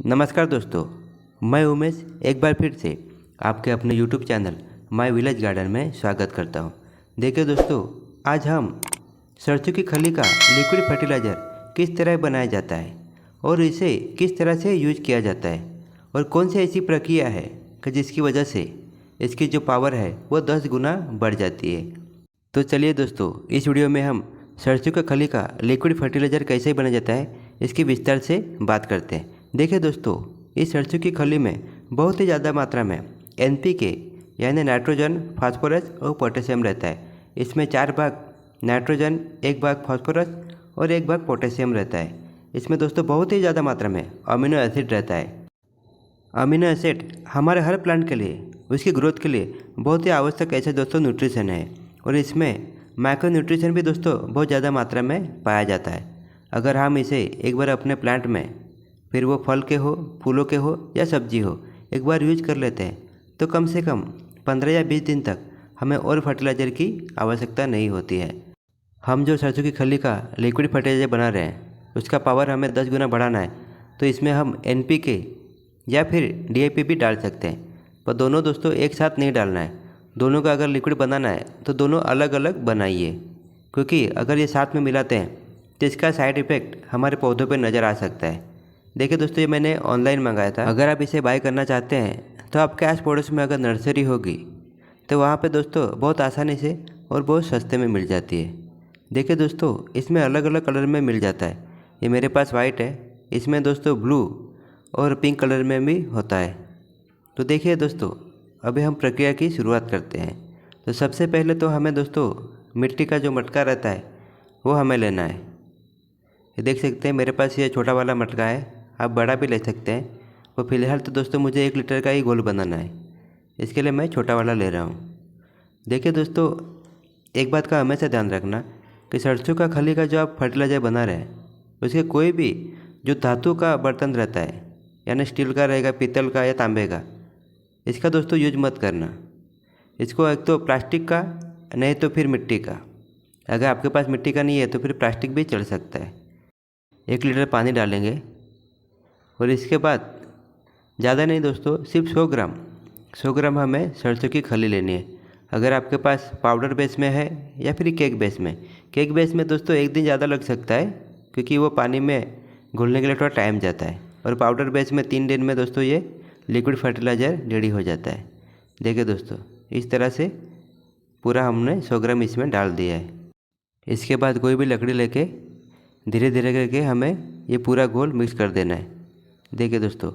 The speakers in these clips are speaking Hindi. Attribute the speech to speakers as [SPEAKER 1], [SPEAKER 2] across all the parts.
[SPEAKER 1] नमस्कार दोस्तों, मैं उमेश एक बार फिर से आपके अपने YouTube channel my village garden में स्वागत करता हूं। देखिए दोस्तों, आज हम सरसों की खली का लिक्विड फर्टिलाइज़र किस तरह बनाया जाता है और इसे किस तरह से यूज किया जाता है और कौन सी ऐसी प्रक्रिया है कि जिसकी वजह से इसकी जो पावर है वो 10 गुना बढ़ जाती है। तो चलिए दोस्तों, इस वीडियो में हम सरसों की खली का लिक्विड फर्टिलाइज़र कैसे बनाया जाता है इसकी विस्तार से बात करते हैं। देखिए दोस्तों, इस सरसों की खली में बहुत ही ज़्यादा मात्रा में NPK यानी नाइट्रोजन, फास्फोरस और पोटेशियम रहता है। इसमें 4 भाग नाइट्रोजन, 1 भाग फास्फोरस और 1 भाग पोटेशियम रहता है। इसमें दोस्तों बहुत ही ज़्यादा मात्रा में अमीनो एसिड रहता है। अमीनो एसिड हमारे हर प्लांट के लिए, उसकी ग्रोथ के लिए बहुत ही आवश्यक ऐसे दोस्तों न्यूट्रिशन है और इसमें माइक्रो न्यूट्रिशन भी दोस्तों बहुत ज़्यादा मात्रा में पाया जाता है। अगर हम इसे एक बार अपने प्लांट में, फिर वो फल के हो, फूलों के हो या सब्जी हो, एक बार यूज कर लेते हैं तो कम से कम 15 या 20 दिन तक हमें और फर्टिलाइज़र की आवश्यकता नहीं होती है। हम जो सरसों की खली का लिक्विड फर्टिलाइज़र बना रहे हैं उसका पावर हमें 10 गुना बढ़ाना है, तो इसमें हम NPK या फिर DAP भी डाल सकते हैं, पर दोनों दोस्तों एक साथ नहीं डालना है। दोनों का अगर लिक्विड बनाना है तो दोनों अलग अलग बनाइए, क्योंकि अगर ये साथ में मिलाते हैं तो इसका साइड इफ़ेक्ट हमारे पौधों पर नज़र आ सकता है। देखिए दोस्तों, ये मैंने ऑनलाइन मंगाया था। अगर आप इसे बाय करना चाहते हैं तो आपके आस पड़ोस में अगर नर्सरी होगी तो वहाँ पे दोस्तों बहुत आसानी से और बहुत सस्ते में मिल जाती है। देखिए दोस्तों, इसमें अलग अलग कलर में मिल जाता है। ये मेरे पास वाइट है, इसमें दोस्तों ब्लू और पिंक कलर में भी होता है। तो देखिए दोस्तों, अभी हम प्रक्रिया की शुरुआत करते हैं। तो सबसे पहले तो हमें दोस्तों मिट्टी का जो मटका रहता है वो हमें लेना है। ये देख सकते हैं मेरे पास ये छोटा वाला मटका है, आप बड़ा भी ले सकते हैं। वो फिलहाल तो दोस्तों मुझे 1 लीटर का ही घोल बनाना है, इसके लिए मैं छोटा वाला ले रहा हूँ। देखिए दोस्तों, एक बात का हमेशा ध्यान रखना कि सरसों का खली का जो आप फर्टिलाइज़र बना रहे हैं उसके कोई भी जो धातु का बर्तन रहता है, यानी स्टील का रहेगा, पीतल का या तांबे का, इसका दोस्तों यूज मत करना। इसको एक तो प्लास्टिक का, नहीं तो फिर मिट्टी का। अगर आपके पास मिट्टी का नहीं है तो फिर प्लास्टिक भी चल सकता है। 1 लीटर पानी डालेंगे और इसके बाद ज़्यादा नहीं दोस्तों, सिर्फ 100 ग्राम हमें सरसों की खली लेनी है। अगर आपके पास पाउडर बेस में है या फिर केक बेस में दोस्तों 1 दिन ज़्यादा लग सकता है, क्योंकि वो पानी में घुलने के लिए थोड़ा टाइम जाता है। और पाउडर बेस में 3 दिन में दोस्तों ये लिक्विड फर्टिलाइज़र रेडी हो जाता है। देखिए दोस्तों, इस तरह से पूरा हमने 100 ग्राम इसमें डाल दिया है। इसके बाद कोई भी लकड़ी लेके धीरे धीरे करके हमें ये पूरा घोल मिक्स कर देना है। देखिए दोस्तों,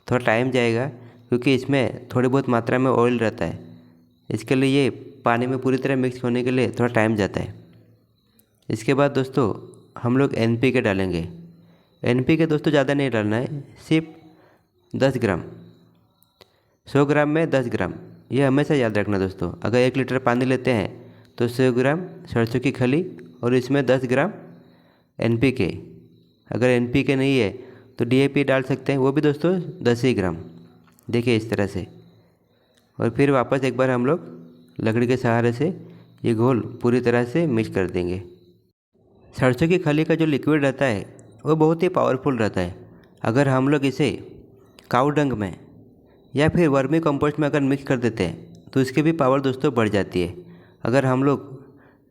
[SPEAKER 1] थोड़ा टाइम जाएगा क्योंकि इसमें थोड़ी बहुत मात्रा में ऑयल रहता है। इसके लिए ये पानी में पूरी तरह मिक्स होने के लिए थोड़ा टाइम जाता है। इसके बाद दोस्तों हम लोग NPK डालेंगे। NPK दोस्तों ज़्यादा नहीं डालना है, सिर्फ 10 ग्राम। 100 ग्राम में 10 ग्राम, ये हमेशा याद रखना दोस्तों। अगर 1 लीटर पानी लेते हैं तो 100 ग्राम सरसों की खली और इसमें 10 ग्राम NPK। अगर NPK नहीं है तो DAP डाल सकते हैं, वो भी दोस्तों 10 ही ग्राम। देखिए इस तरह से, और फिर वापस एक बार हम लोग लकड़ी के सहारे से ये घोल पूरी तरह से मिक्स कर देंगे। सरसों की खली का जो लिक्विड रहता है वो बहुत ही पावरफुल रहता है। अगर हम लोग इसे काऊ डंग में या फिर वर्मी कंपोस्ट में अगर मिक्स कर देते हैं तो इसकी भी पावर दोस्तों बढ़ जाती है। अगर हम लोग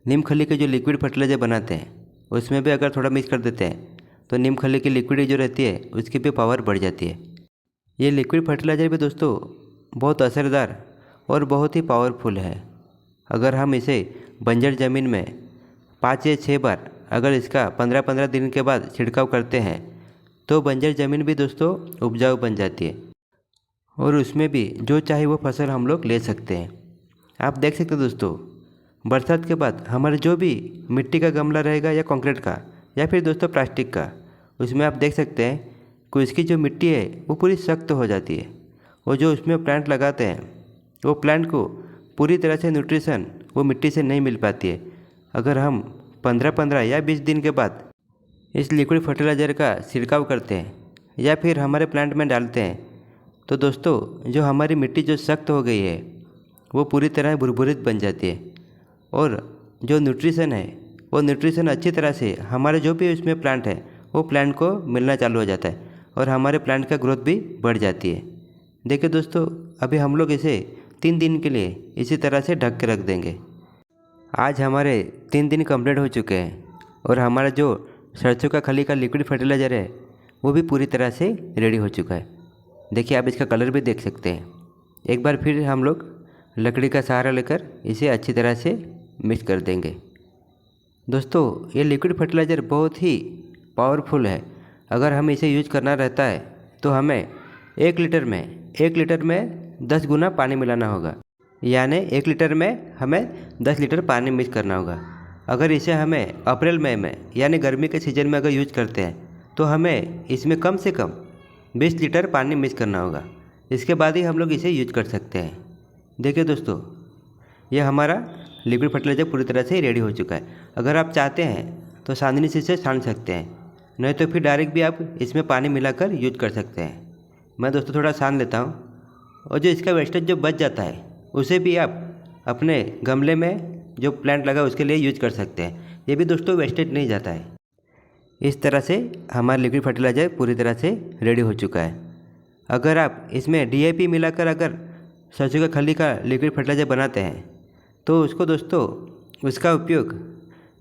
[SPEAKER 1] नीम खली के जो लिक्विड फर्टिलाइज़र बनाते हैं उसमें भी अगर थोड़ा मिक्स कर देते हैं तो नीम खली की लिक्विड जो रहती है उसकी भी पावर बढ़ जाती है। ये लिक्विड फर्टिलाइज़र भी दोस्तों बहुत असरदार और बहुत ही पावरफुल है। अगर हम इसे बंजर ज़मीन में 5 या 6 बार अगर इसका 15-15 दिन के बाद छिड़काव करते हैं तो बंजर ज़मीन भी दोस्तों उपजाऊ बन जाती है और उसमें भी जो चाहे वो फसल हम लोग ले सकते हैं। आप देख सकते हैं दोस्तों, बरसात के बाद हमारे जो भी मिट्टी का गमला रहेगा या कंक्रीट का या फिर दोस्तों प्लास्टिक का, उसमें आप देख सकते हैं कि उसकी जो मिट्टी है वो पूरी सख्त हो जाती है और जो उसमें प्लांट लगाते हैं वो प्लांट को पूरी तरह से न्यूट्रिशन वो मिट्टी से नहीं मिल पाती है। अगर हम 15-15 या 20 दिन के बाद इस लिक्विड फर्टिलाइज़र का छिड़काव करते हैं या फिर हमारे प्लांट में डालते हैं तो दोस्तों जो हमारी मिट्टी जो सख्त हो गई है वो पूरी तरह भुरभुरित बन जाती है और जो न्यूट्रिशन है वो न्यूट्रिशन अच्छी तरह से हमारे जो भी उसमें प्लांट है वो प्लांट को मिलना चालू हो जाता है और हमारे प्लांट का ग्रोथ भी बढ़ जाती है। देखिए दोस्तों, अभी हम लोग इसे 3 दिन के लिए इसी तरह से ढक के रख देंगे। आज हमारे 3 दिन कंप्लीट हो चुके हैं और हमारा जो सरसों का खली का लिक्विड फर्टिलाइज़र है वो भी पूरी तरह से रेडी हो चुका है। देखिए, आप इसका कलर भी देख सकते हैं। एक बार फिर हम लोग लकड़ी का सहारा लेकर इसे अच्छी तरह से मिक्स कर देंगे। दोस्तों, ये लिक्विड फर्टिलाइज़र बहुत ही पावरफुल है। अगर हमें इसे यूज करना रहता है तो हमें 1 लीटर में 10 गुना पानी मिलाना होगा, यानी 1 लीटर में हमें 10 लीटर पानी मिक्स करना होगा। अगर इसे हमें अप्रैल मई में यानी गर्मी के सीज़न में अगर यूज करते हैं तो हमें इसमें कम से कम 20 लीटर पानी मिक्स करना होगा। इसके बाद ही हम लोग इसे यूज कर सकते हैं। देखिए दोस्तों, यह हमारा लिक्विड फर्टिलाइज़र पूरी तरह से रेडी हो चुका है। अगर आप चाहते हैं तो छाननी से इसे छान सकते हैं, नहीं तो फिर डायरेक्ट भी आप इसमें पानी मिलाकर यूज कर सकते हैं। मैं दोस्तों थोड़ा छान लेता हूँ, और जो इसका वेस्टेज जो बच जाता है उसे भी आप अपने गमले में जो प्लांट लगा उसके लिए यूज कर सकते हैं। ये भी दोस्तों वेस्टेज नहीं जाता है। इस तरह से हमारा लिक्विड फर्टिलाइज़र पूरी तरह से रेडी हो चुका है। अगर आप इसमें DAP मिलाकर अगर सरसों का खली का लिक्विड फर्टिलाइज़र बनाते हैं तो उसको दोस्तों उसका उपयोग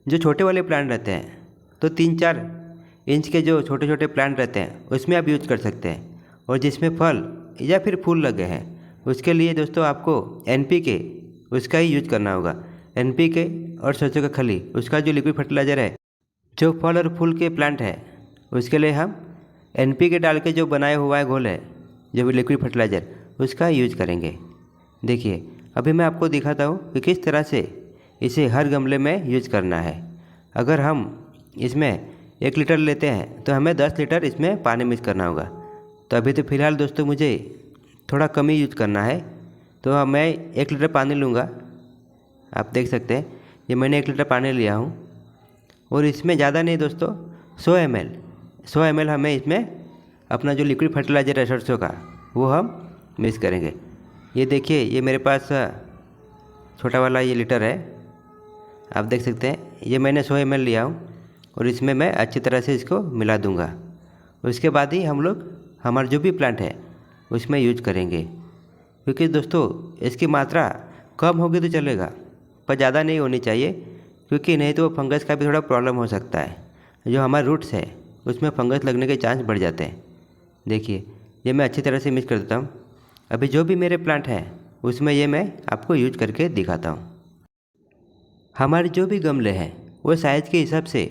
[SPEAKER 1] जो छोटे वाले प्लांट रहते हैं तो 3-4 इंच के जो छोटे छोटे प्लांट रहते हैं उसमें आप यूज कर सकते हैं, और जिसमें फल या फिर फूल लगे हैं उसके लिए दोस्तों आपको NPK उसका ही यूज करना होगा। NPK और सरसों का खली उसका जो लिक्विड फर्टिलाइज़र है, जो फल और फूल के प्लांट है उसके लिए हम NPK डाल के जो बनाया हुआ है घोल है जो भी लिक्विड फर्टिलाइज़र उसका यूज करेंगे। देखिए, अभी मैं आपको दिखाता हूँ कि किस तरह से इसे हर गमले में यूज करना है। अगर हम इसमें 1 लीटर लेते हैं तो हमें 10 लीटर इसमें पानी मिक्स करना होगा। तो अभी तो फ़िलहाल दोस्तों मुझे थोड़ा कम ही यूज करना है, तो मैं 1 लीटर पानी लूँगा। आप देख सकते हैं ये मैंने 1 लीटर पानी लिया हूँ, और इसमें ज़्यादा नहीं दोस्तों 100 ml हमें इसमें अपना जो लिक्विड फर्टिलाइज़र है सरसों का वो हम मिक्स करेंगे। ये देखिए, ये मेरे पास छोटा वाला ये लीटर है, आप देख सकते हैं। ये मैंने 100 ml लिया हूँ और इसमें मैं अच्छी तरह से इसको मिला दूँगा। उसके बाद ही हम लोग हमारा जो भी प्लांट है उसमें यूज करेंगे, क्योंकि दोस्तों इसकी मात्रा कम होगी तो चलेगा पर ज़्यादा नहीं होनी चाहिए, क्योंकि नहीं तो फंगस का भी थोड़ा प्रॉब्लम हो सकता है। जो हमारे रूट्स है उसमें फंगस लगने के चांस बढ़ जाते हैं। देखिए, ये मैं अच्छी तरह से मिक्स कर देता हूँ। अभी जो भी मेरे प्लांट हैं उसमें ये मैं आपको यूज करके दिखाता हूँ। हमारे जो भी गमले हैं वो साइज़ के हिसाब से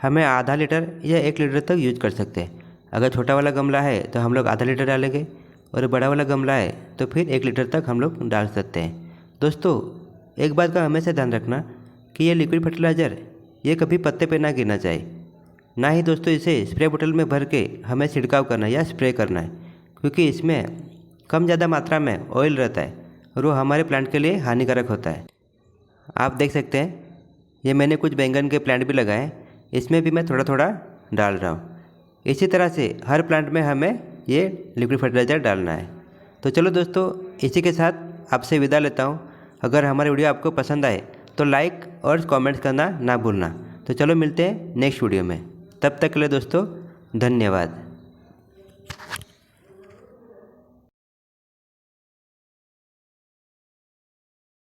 [SPEAKER 1] हमें आधा लीटर या 1 लीटर तक यूज कर सकते हैं। अगर छोटा वाला गमला है तो हम लोग आधा लीटर डालेंगे, और बड़ा वाला गमला है तो फिर 1 लीटर तक हम लोग डाल सकते हैं। दोस्तों, एक बात का हमेशा ध्यान रखना कि ये लिक्विड फर्टिलाइज़र ये कभी पत्ते पे ना गिरना चाहिए, ना ही दोस्तों इसे स्प्रे बोतल में भर के हमें छिड़काव करना है या स्प्रे करना है, क्योंकि इसमें कम ज़्यादा मात्रा में ऑयल रहता है और वो हमारे प्लांट के लिए हानिकारक होता है। आप देख सकते हैं ये मैंने कुछ बैंगन के प्लांट भी लगाए हैं, इसमें भी मैं थोड़ा थोड़ा डाल रहा हूँ। इसी तरह से हर प्लांट में हमें ये लिक्विड फर्टिलाइज़र डालना है। तो चलो दोस्तों, इसी के साथ आपसे विदा लेता हूँ। अगर हमारी वीडियो आपको पसंद आए तो लाइक और कमेंट्स करना ना भूलना। तो चलो मिलते हैं नेक्स्ट वीडियो में, तब तक के लिए दोस्तों धन्यवाद।